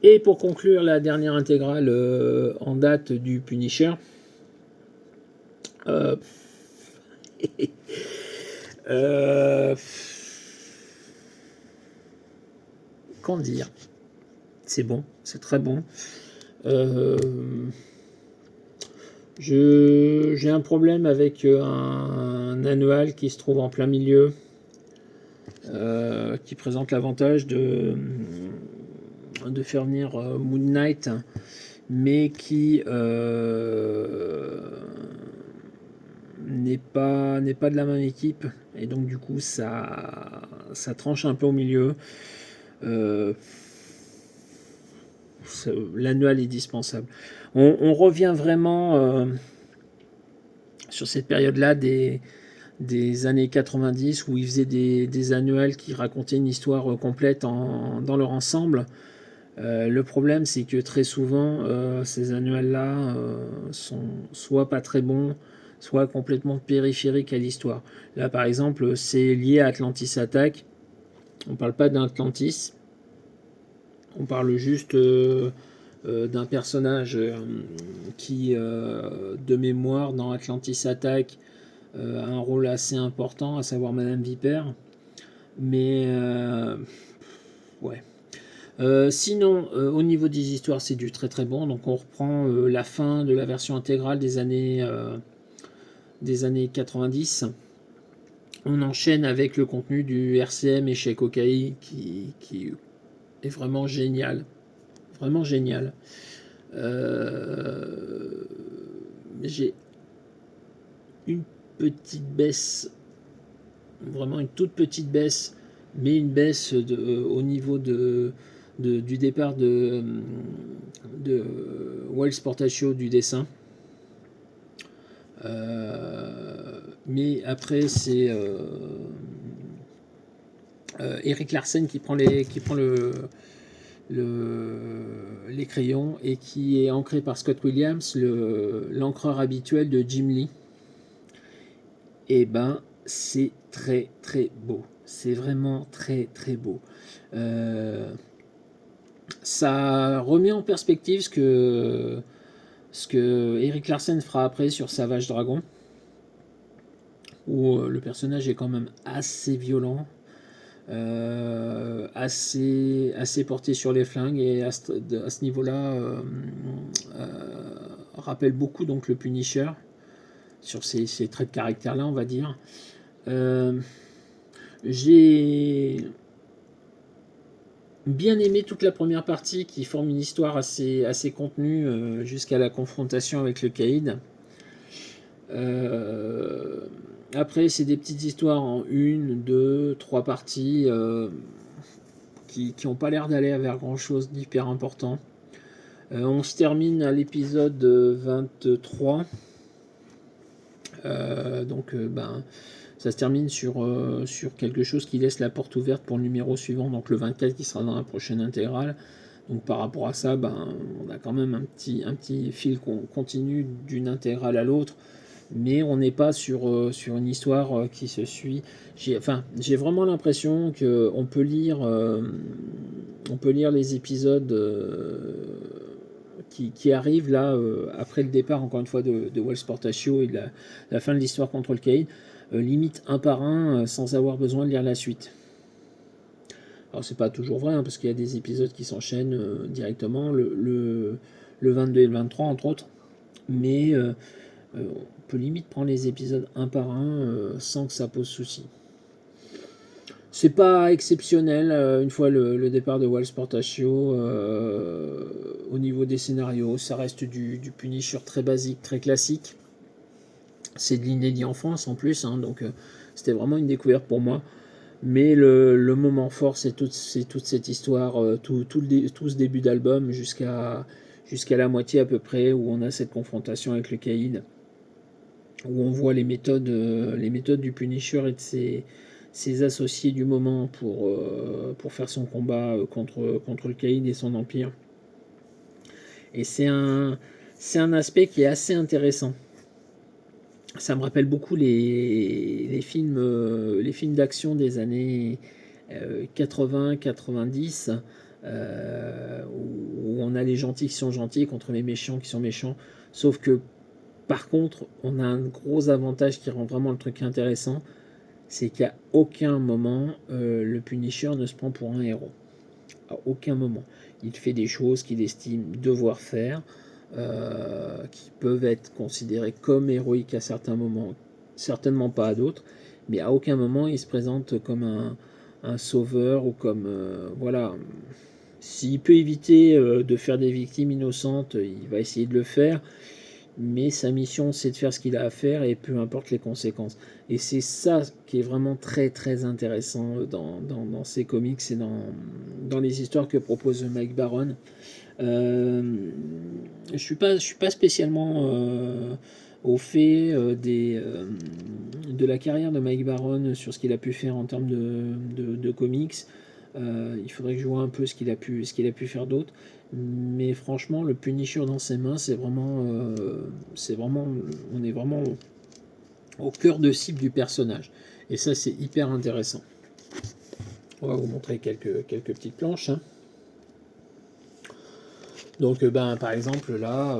Et pour conclure la dernière intégrale en date du Punisher, euh, euh, qu'en dire? C'est bon, c'est très bon. Euh, j'ai un problème avec un annual qui se trouve en plein milieu, qui présente l'avantage de faire venir Moon Knight, mais qui n'est pas de la même équipe, et donc du coup ça tranche un peu au milieu. Euh, L'annual est dispensable. On revient vraiment sur cette période-là des années 90 où ils faisaient des annuels qui racontaient une histoire complète dans leur ensemble. Le problème, c'est que très souvent, ces annuels-là sont soit pas très bons, soit complètement périphériques à l'histoire. Là, par exemple, c'est lié à Atlantis Attack. On ne parle pas d'Atlantis, on parle juste d'un personnage qui, de mémoire, dans Atlantis Attack, a un rôle assez important, à savoir Madame Vipère. Mais, ouais. Sinon, au niveau des histoires, c'est du très très bon. Donc, on reprend la fin de la version intégrale des années 90. On enchaîne avec le contenu du RCM Échec Okai qui est vraiment génial. Vraiment génial. J'ai une petite baisse, vraiment une toute petite baisse, mais une baisse au niveau du départ de Wells Portachio du dessin. Mais après, c'est Eric Larsen qui prend les crayons et qui est ancré par Scott Williams, l'encreur habituel de Jim Lee. Et ben, c'est très très beau. C'est vraiment très très beau. Ça remet en perspective ce que Eric Larsen fera après sur Savage Dragon, où le personnage est quand même assez violent, assez porté sur les flingues, et à ce niveau-là, rappelle beaucoup donc le Punisher sur ces traits de caractère-là, on va dire. J'ai bien aimé toute la première partie qui forme une histoire assez contenue jusqu'à la confrontation avec le Caïd. Après, c'est des petites histoires en une, deux, trois parties qui n'ont pas l'air d'aller vers grand chose d'hyper important. On se termine à l'épisode 23. Ben, ça se termine sur quelque chose qui laisse la porte ouverte pour le numéro suivant, donc le 24 qui sera dans la prochaine intégrale. Donc par rapport à ça, ben, on a quand même un petit fil continu d'une intégrale à l'autre, mais on n'est pas sur une histoire qui se suit. J'ai vraiment l'impression qu'on peut lire les épisodes qui arrivent là après le départ, encore une fois, de Wells Portachio et de la fin de l'histoire contre le Caïd, limite un par un, sans avoir besoin de lire la suite. Alors c'est pas toujours vrai, hein, parce qu'il y a des épisodes qui s'enchaînent directement, le 22 et le 23 entre autres, mais on peut limite prendre les épisodes un par un sans que ça pose souci. C'est pas exceptionnel, une fois le départ de Wells Portachio, au niveau des scénarios, ça reste du Punisher très basique, très classique. C'est de l'inédit en France en plus, hein, donc c'était vraiment une découverte pour moi. Mais le moment fort, c'est toute cette histoire, tout ce début d'album jusqu'à la moitié à peu près, où on a cette confrontation avec le Caïd, où on voit les méthodes du Punisher et de ses associés du moment pour faire son combat contre le Caïd et son empire. Et c'est un aspect qui est assez intéressant. Ça me rappelle beaucoup les films d'action des années 80-90, où on a les gentils qui sont gentils contre les méchants qui sont méchants. Sauf que, par contre, on a un gros avantage qui rend vraiment le truc intéressant, c'est qu'à aucun moment, le Punisher ne se prend pour un héros. À aucun moment. Il fait des choses qu'il estime devoir faire, qui peuvent être considérées comme héroïques à certains moments, certainement pas à d'autres, mais à aucun moment il se présente comme un sauveur ou comme... voilà. S'il peut éviter de faire des victimes innocentes, il va essayer de le faire, mais sa mission c'est de faire ce qu'il a à faire et peu importe les conséquences. Et c'est ça qui est vraiment très très intéressant dans ces comics et dans les histoires que propose Mike Baron. Je suis pas spécialement au fait de la carrière de Mike Baron sur ce qu'il a pu faire en termes de comics. Il faudrait que je vois un peu ce qu'il a pu faire d'autre. Mais franchement, le Punisher dans ses mains, c'est vraiment, on est vraiment au cœur de cible du personnage. Et ça, c'est hyper intéressant. On va vous montrer quelques petites planches. Hein. Donc, par exemple, là,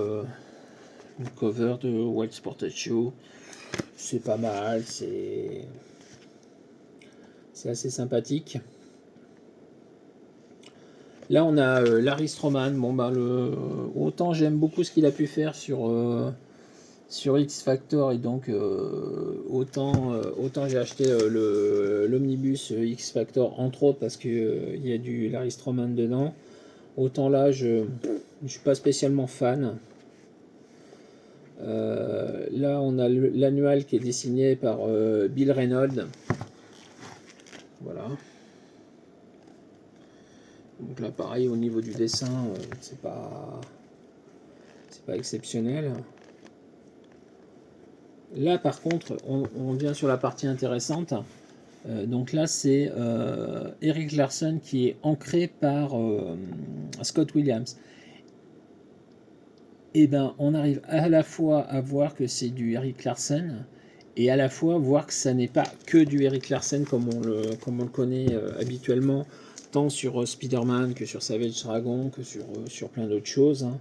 une cover de Wild Sportage Show, c'est pas mal, c'est assez sympathique. Là, on a Larry Stroman. Bon, autant j'aime beaucoup ce qu'il a pu faire sur X Factor, et donc autant j'ai acheté l'omnibus X Factor, entre autres, parce qu'il y a du Larry Stroman dedans. Autant là, je suis pas spécialement fan. Là, on a l'annual qui est dessiné par Bill Reynolds. Voilà. Donc là, pareil, au niveau du dessin, c'est pas exceptionnel. Là, par contre, on vient sur la partie intéressante. Donc là, c'est Erik Larsen qui est ancré par Scott Williams. Et ben, on arrive à la fois à voir que c'est du Erik Larsen et à la fois voir que ça n'est pas que du Erik Larsen comme on le connaît habituellement, tant sur Spider-Man que sur Savage Dragon que sur plein d'autres choses. Hein.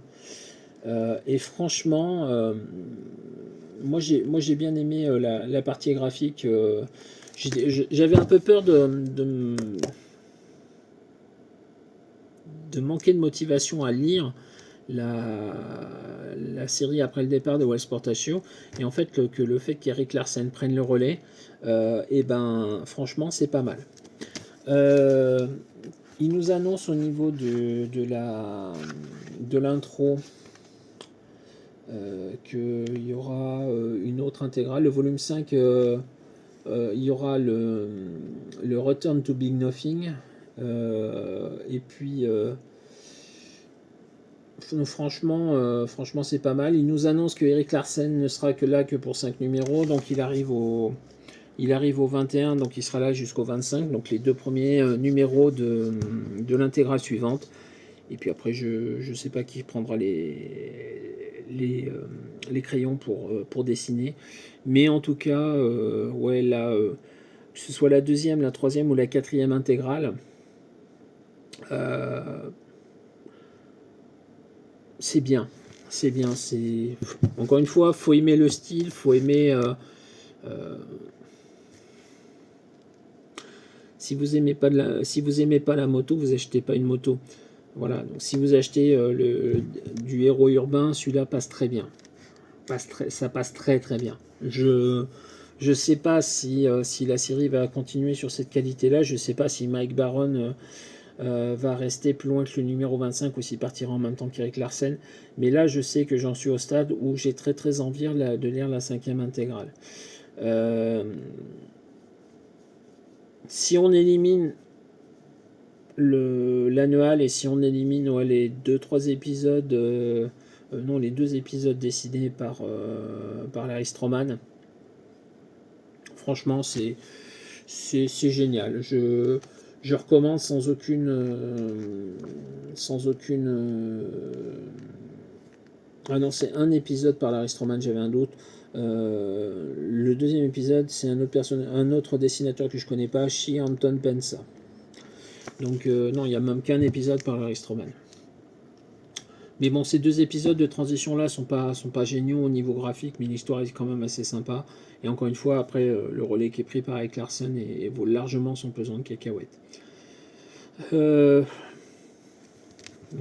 Et franchement, moi j'ai bien aimé la partie graphique. J'avais un peu peur de manquer de motivation à lire la série après le départ de Wild Sportage Show, et en fait que le fait qu'Erik Larsen prenne le relais, et ben franchement c'est pas mal. Il nous annonce au niveau de l'intro qu'il y aura une autre intégrale, le volume 5. Il y aura le Return to Big Nothing, et puis franchement c'est pas mal. Il nous annonce que Erik Larsen ne sera que là que pour 5 numéros, donc il arrive au 21, donc il sera là jusqu'au 25, donc les 2 premiers numéros de l'intégrale suivante. Et puis après, je sais pas qui prendra les crayons pour dessiner. Mais en tout cas, ouais, là, que ce soit la deuxième, la troisième ou la quatrième intégrale, c'est bien. C'est bien. Encore une fois, faut aimer le style, faut aimer... si vous aimez pas la moto, vous achetez pas une moto. Voilà, donc si vous achetez du héros urbain, celui-là passe très bien. Ça passe très très bien. Je sais pas si la série va continuer sur cette qualité-là. Je sais pas si Mike Baron va rester plus loin que le numéro 25 ou s'il partira en même temps qu'Erik Larsen. Mais là, je sais que j'en suis au stade où j'ai très très envie de lire la 5e intégrale. Si on élimine l'annual et si on élimine les 2-3 épisodes, non, les 2 épisodes décidés par Larry Stroman, franchement c'est génial. Je recommande sans aucune ah non, c'est un épisode par Larry Stroman, j'avais un doute. Le deuxième épisode, c'est un autre dessinateur que je connais pas, Anton Pensa. Donc non, il n'y a même qu'un épisode par Larry Stroman. Mais bon, ces 2 épisodes de transition-là sont pas géniaux au niveau graphique, mais l'histoire est quand même assez sympa. Et encore une fois, après, le relais qui est pris par Eric Larson et vaut largement son pesant de cacahuètes.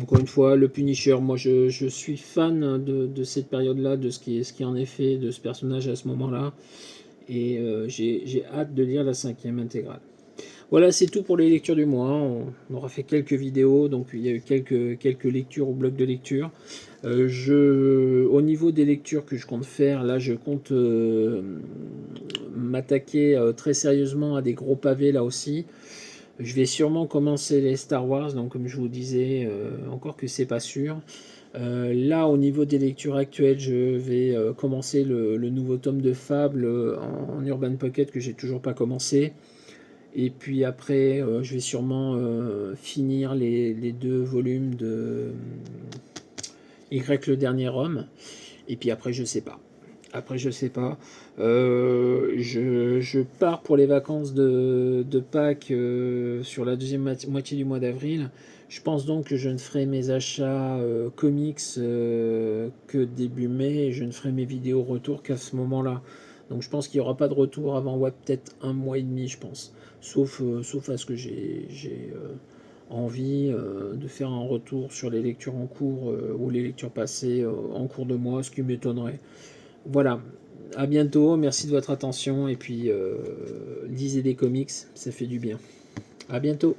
Encore une fois, le Punisher, moi je suis fan de cette période-là, de ce qui en est fait de ce personnage à ce moment-là. Et j'ai hâte de lire la 5e intégrale. Voilà, c'est tout pour les lectures du mois. On aura fait quelques vidéos, donc il y a eu quelques lectures au bloc de lecture. Au niveau des lectures que je compte faire, là je compte m'attaquer très sérieusement à des gros pavés là aussi. Je vais sûrement commencer les Star Wars, donc comme je vous disais, encore que c'est pas sûr. Là, au niveau des lectures actuelles, je vais commencer le nouveau tome de Fable en Urban Pocket que j'ai toujours pas commencé. Et puis après, je vais sûrement finir les 2 volumes de Y le dernier homme. Et puis après, je sais pas. Après, je sais pas. Je pars pour les vacances de Pâques sur la deuxième moitié du mois d'avril. Je pense donc que je ne ferai mes achats comics que début mai et je ne ferai mes vidéos retour qu'à ce moment-là. Donc je pense qu'il n'y aura pas de retour avant peut-être 1 mois et demi, je pense. Sauf à ce que j'ai envie de faire un retour sur les lectures en cours ou les lectures passées en cours de mois, ce qui m'étonnerait. Voilà, à bientôt, merci de votre attention et puis lisez des comics, ça fait du bien. À bientôt.